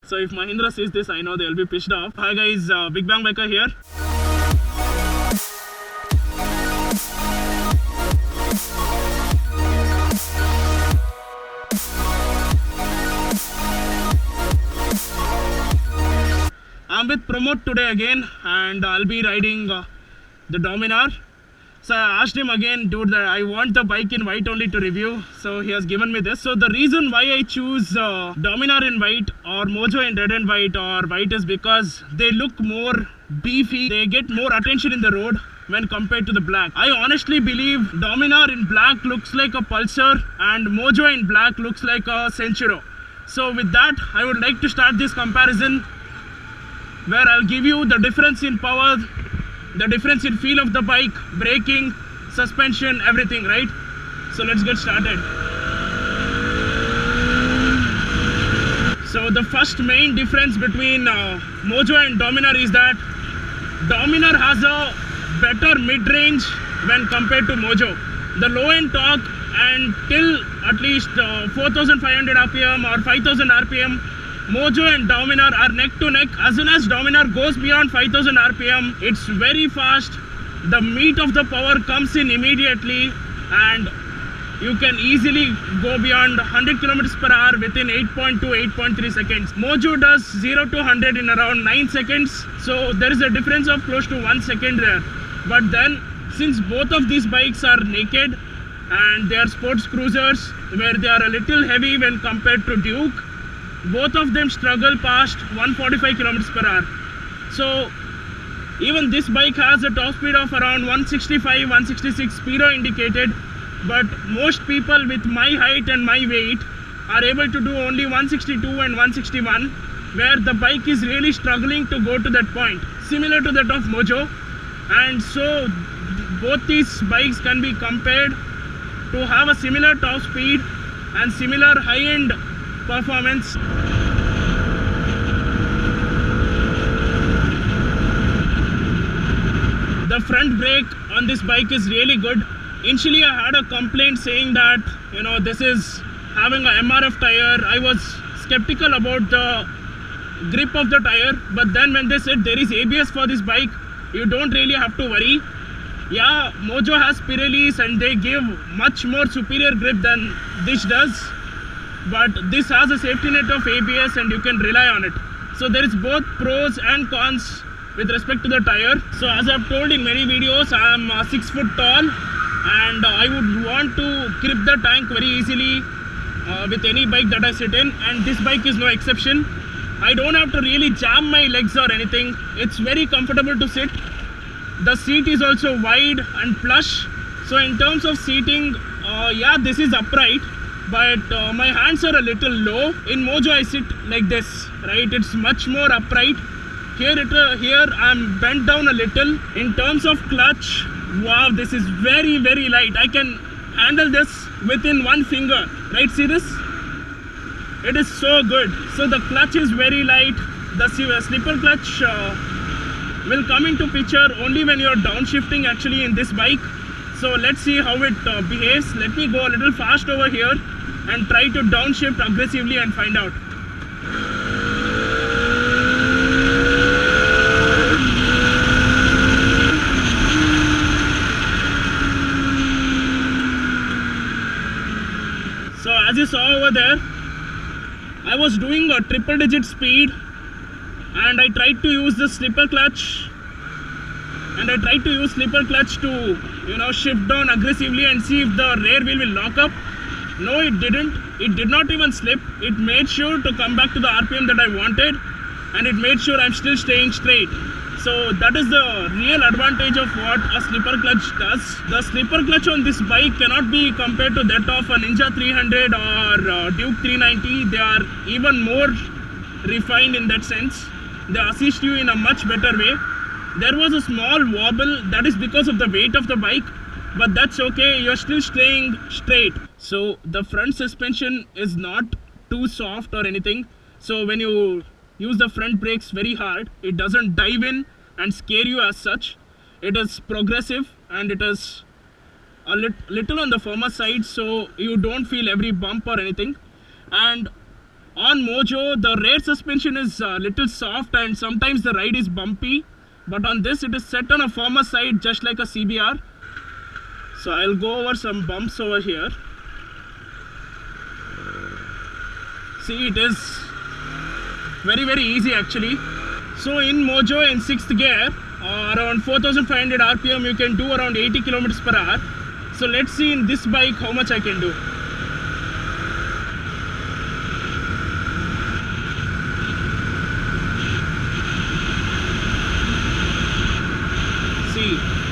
So if Mahindra sees this, I know they'll be pissed off. Hi guys, Big Bang Biker here. I'm with Pramod today again, and I'll be riding the Dominar. So I asked him again, dude, that I want the bike in white only to review. So he has given me this. So the reason why I choose Dominar in white or Mojo in red and white or white is because they look more beefy. They get more attention in the road when compared to the black. I honestly believe Dominar in black looks like a Pulsar and Mojo in black looks like a Centuro. So with that, I would like to start this comparison where I'll give you the difference in power, the difference in feel of the bike, braking, suspension, everything, right? So let's get started. So the first main difference between Mojo and Dominar is that Dominar has a better mid-range when compared to Mojo. The low-end torque and till at least 4500 RPM or 5000 RPM, Mojo and Dominar are neck to neck. As soon as Dominar goes beyond 5000 RPM, it's very fast. The meat of the power comes in immediately and you can easily go beyond 100 kilometers per hour within 8.2, 8.3 seconds. Mojo does 0 to 100 in around 9 seconds. So there is a difference of close to 1 second there. But then, since both of these bikes are naked and they are sports cruisers where they are a little heavy when compared to Duke, both of them struggle past 145 kilometers per hour. So even this bike has a top speed of around 165, 166 speedo indicated, but most people with my height and my weight are able to do only 162 and 161, where the bike is really struggling to go to that point, similar to that of Mojo. And so both these bikes can be compared to have a similar top speed and similar high-end performance. The front brake on this bike is really good. Initially I had a complaint saying that, you know, this is having a MRF tire. I was skeptical about the grip of the tire, but then when they said there is ABS for this bike, you don't really have to worry. Yeah, Mojo has Pirellis and they give much more superior grip than this does, but this has a safety net of ABS and you can rely on it. So there is both pros and cons with respect to the tire. So as I've told in many videos, I am 6 foot tall and I would want to grip the tank very easily with any bike that I sit in, and this bike is no exception. I don't have to really jam my legs or anything. It's very comfortable to sit. The seat is also wide and plush. So in terms of seating, yeah, this is upright, but my hands are a little low. In Mojo I sit like this, right? It's much more upright. Here I'm bent down a little. In terms of clutch, wow, this is very, very light. I can handle this within one finger, right? See this? It is so good. So the clutch is very light. The slipper clutch will come into picture only when you are downshifting actually in this bike. So let's see how it behaves. Let me go a little fast over here and try to downshift aggressively and find out. So as you saw over there, I was doing a triple digit speed and I tried to use the slipper clutch to, you know, shift down aggressively and see if the rear wheel will lock up. No, it didn't. It did not even slip. It made sure to come back to the RPM that I wanted, and it made sure I'm still staying straight. So that is the real advantage of what a slipper clutch does. The slipper clutch on this bike cannot be compared to that of a Ninja 300 or Duke 390. They are even more refined in that sense. They assist you in a much better way. There was a small wobble, that is because of the weight of the bike, but that's okay, you're still staying straight. So the front suspension is not too soft or anything. So when you use the front brakes very hard, it doesn't dive in and scare you as such. It is progressive and it is a little on the firmer side, so you don't feel every bump or anything. And On Mojo, the rear suspension is a little soft and sometimes the ride is bumpy. But on this, it is set on a firmer side, just like a CBR. So I'll go over some bumps over here. See, it is very easy actually. So in Mojo, in 6th gear, around 4500 RPM, you can do around 80 kilometers per hour. So let's see in this bike how much I can do.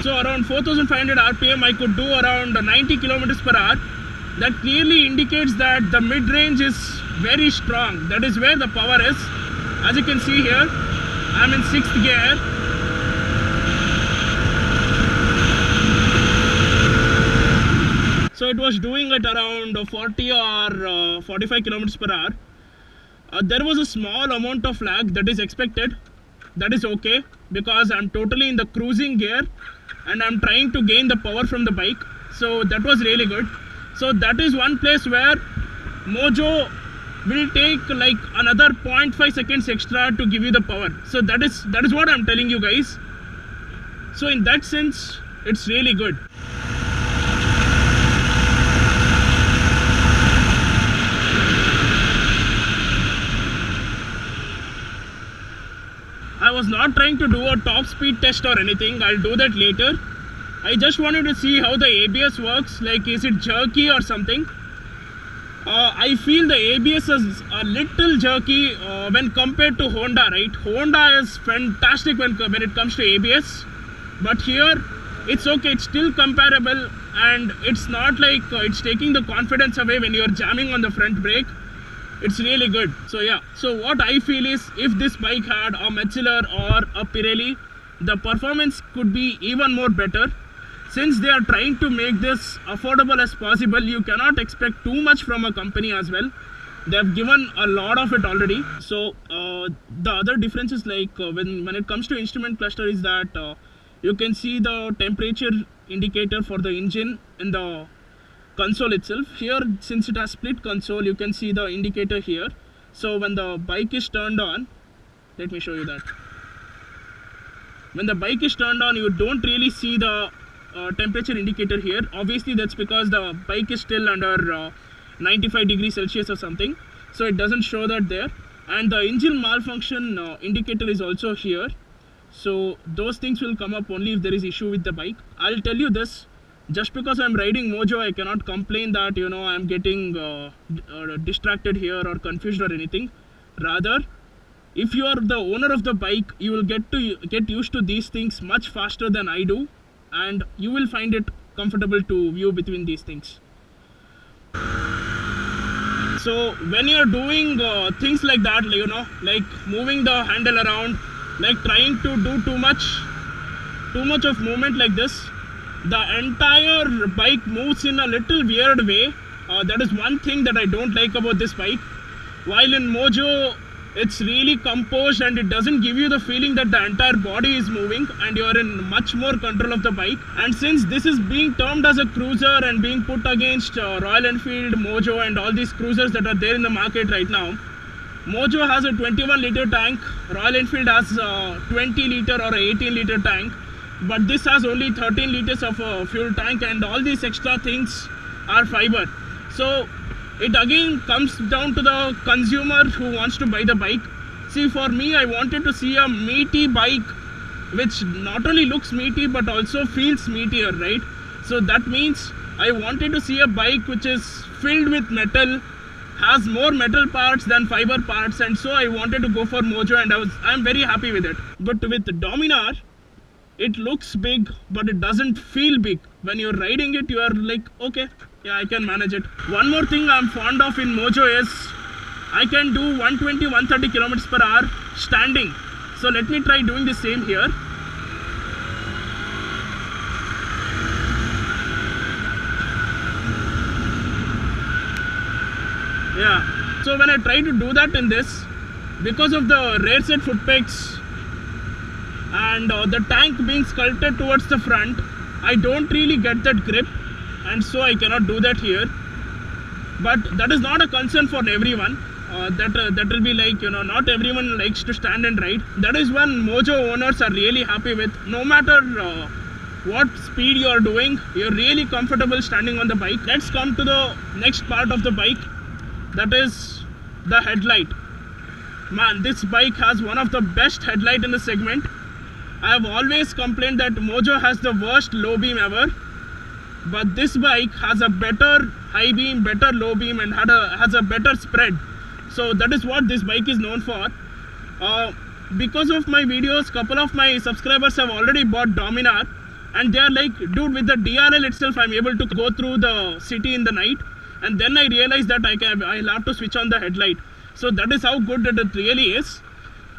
So around 4500 RPM I could do around 90 kilometers per hour. That clearly indicates that the mid-range is very strong. That is where the power is. As you can see here, I'm in 6th gear. So it was doing it around 40 or 45 kilometers per hour. There was a small amount of lag that is expected. That is okay because I'm totally in the cruising gear and I'm trying to gain the power from the bike. So that was really good. So that is one place where Mojo will take like another 0.5 seconds extra to give you the power. So that is what I'm telling you guys. So in that sense, it's really good. I was not trying to do a top speed test or anything. I'll do that later. I just wanted to see how the ABS works. Like, is it jerky or something? I feel the ABS is a little jerky when compared to Honda, right? Honda is fantastic when it comes to ABS. But here, it's okay. It's still comparable. And it's not like it's taking the confidence away when you're jamming on the front brake. It's really good. So yeah, so what I feel is if this bike had a Metzeler or a Pirelli, the performance could be even more better. Since they are trying to make this affordable as possible, you cannot expect too much from a company as well. They have given a lot of it already. So the other difference is like when it comes to instrument cluster is that you can see the temperature indicator for the engine in the console itself. Here, since it has split console, you can see the indicator here. So when the bike is turned on, let me show you that. When the bike is turned on, you don't really see the temperature indicator here. Obviously that's because the bike is still under 95 degrees Celsius or something, so it doesn't show that there. And the engine malfunction indicator is also here. So those things will come up only if there is issue with the bike. I'll tell you this, just because I'm riding Mojo, I cannot complain that, you know, I'm getting distracted here or confused or anything. Rather, if you are the owner of the bike, you will get used to these things much faster than I do, and you will find it comfortable to view between these things. So when you're doing things like that, you know, like moving the handle around, like trying to do too much of movement like this, the entire bike moves in a little weird way. That is one thing that I don't like about this bike. While in Mojo, it's really composed and it doesn't give you the feeling that the entire body is moving and you're in much more control of the bike. And since this is being termed as a cruiser and being put against Royal Enfield, Mojo and all these cruisers that are there in the market right now, Mojo has a 21 liter tank, Royal Enfield has a 20 liter or a 18 liter tank, but this has only 13 liters of a fuel tank, and all these extra things are fiber. So it again comes down to the consumer who wants to buy the bike. See, for me, I wanted to see a meaty bike which not only looks meaty but also feels meatier, right? So that means I wanted to see a bike which is filled with metal, has more metal parts than fiber parts, and so I wanted to go for Mojo, and I'm very happy with it. But with Dominar, it looks big but it doesn't feel big. When you're riding it, you are like, okay, yeah, I can manage it. One more thing I'm fond of in Mojo is I can do 120-130 kilometers per hour standing. So let me try doing the same here. Yeah, so when I try to do that in this, because of the rear set foot pegs and the tank being sculpted towards the front, I don't really get that grip, and so I cannot do that here. But that is not a concern for everyone. that will be like, not everyone likes to stand and ride. That is one Mojo owners are really happy with. No matter what speed you are doing, you're really comfortable standing on the bike. Let's come to the next part of the bike, that is the headlight. Man, this bike has one of the best headlight in the segment. I have always complained that Mojo has the worst low beam ever, but this bike has a better high beam, better low beam, and has a better spread. So that is what this bike is known for. Because of my videos, couple of my subscribers have already bought Dominar, and they are like, dude, with the DRL itself I'm able to go through the city in the night. And then I realized that I'll have to switch on the headlight. So that is how good it really is.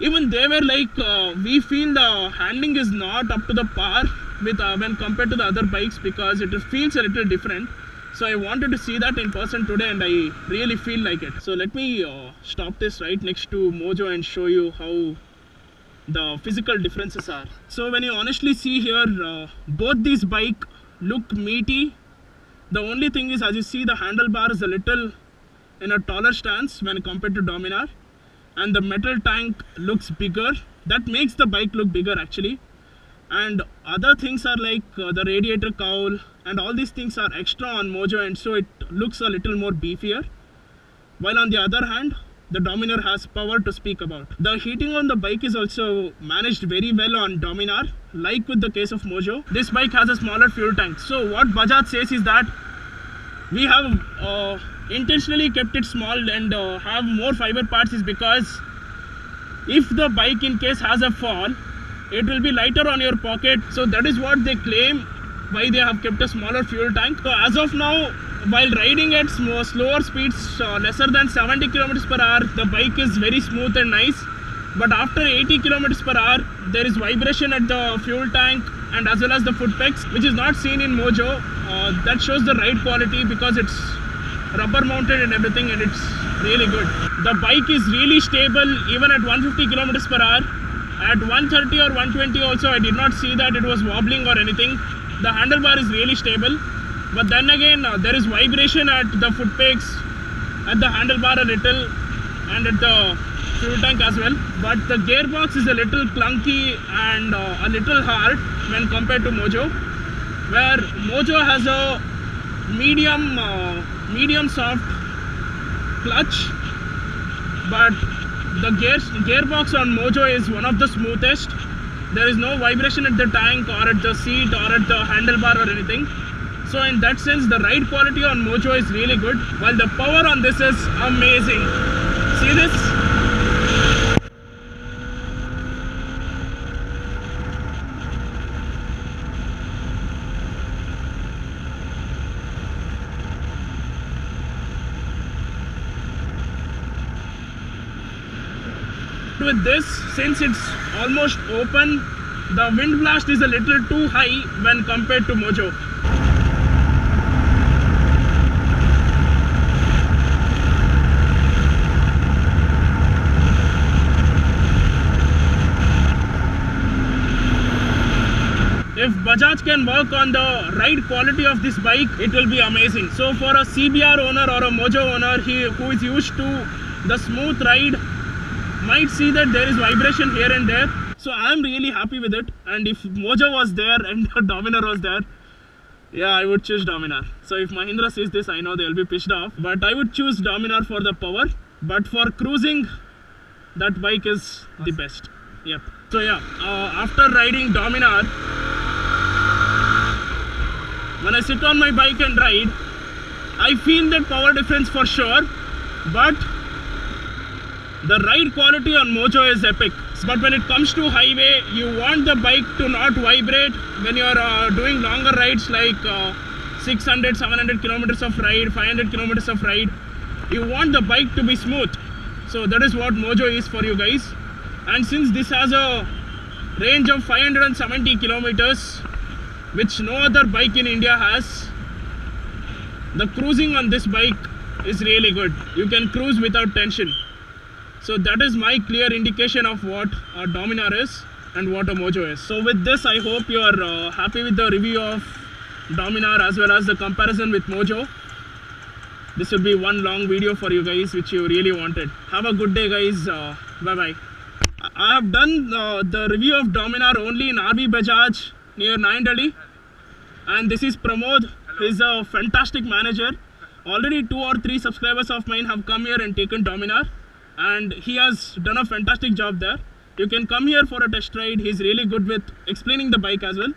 Even they were like, we feel the handling is not up to the par with when compared to the other bikes, because it feels a little different. So I wanted to see that in person today, and I really feel like it. So let me stop this right next to Mojo and show you how the physical differences are. So when you honestly see here, both these bikes look meaty. The only thing is, as you see, the handlebar is a little in a taller stance when compared to Dominar, and the metal tank looks bigger. That makes the bike look bigger actually. And other things are like the radiator cowl and all these things are extra on Mojo, and so it looks a little more beefier. While on the other hand, the Dominar has power to speak about. The heating on the bike is also managed very well on Dominar, like with the case of Mojo. This bike has a smaller fuel tank. So what Bajaj says is that we have intentionally kept it small and have more fiber parts, is because if the bike in case has a fall, it will be lighter on your pocket. So that is what they claim, why they have kept a smaller fuel tank. So as of now, while riding at slower speeds, lesser than 70 km per hour, the bike is very smooth and nice. But after 80 km per hour, there is vibration at the fuel tank and as well as the foot pegs, which is not seen in Mojo. That shows the ride quality because it's rubber mounted and everything, and it's really good. The bike is really stable even at 150 km per hour. At 130 or 120 also, I did not see that it was wobbling or anything. The handlebar is really stable, but then again there is vibration at the foot pegs, at the handlebar a little, and at the fuel tank as well. But the gearbox is a little clunky and a little hard when compared to Mojo, where Mojo has a medium soft clutch, but the gearbox on Mojo is one of the smoothest. There is no vibration at the tank or at the seat or at the handlebar or anything. So in that sense, the ride quality on Mojo is really good, while the power on this is amazing. See this? With this, since it's almost open, the wind blast is a little too high when compared to Mojo. If Bajaj can work on the ride quality of this bike, it will be amazing. So for a CBR owner or a Mojo owner who is used to the smooth ride, might see that there is vibration here and there. So I am really happy with it, and if Mojo was there and Dominar was there, yeah, I would choose Dominar. So if Mahindra sees this, I know they will be pissed off, but I would choose Dominar for the power. But for cruising, that bike is the best. Yep. So yeah, after riding Dominar, when I sit on my bike and ride, I feel that power difference for sure, but the ride quality on Mojo is epic. But when it comes to highway, you want the bike to not vibrate when you are doing longer rides like 600, 700 kilometers of ride, 500 kilometers of ride. You want the bike to be smooth. So that is what Mojo is for you guys. And since this has a range of 570 kilometers, which no other bike in India has, the cruising on this bike is really good. You can cruise without tension. So that is my clear indication of what a Dominar is and what a Mojo is. So with this, I hope you are happy with the review of Dominar as well as the comparison with Mojo. this will be one long video for you guys, which you really wanted. Have a good day, guys. Bye bye. I have done the review of Dominar only in RB Bajaj near Nayan Delhi, and this is Pramod. He's a fantastic manager. Already 2 or 3 subscribers of mine have come here and taken Dominar, and he has done a fantastic job there. You can come here for a test ride. He's really good with explaining the bike as well.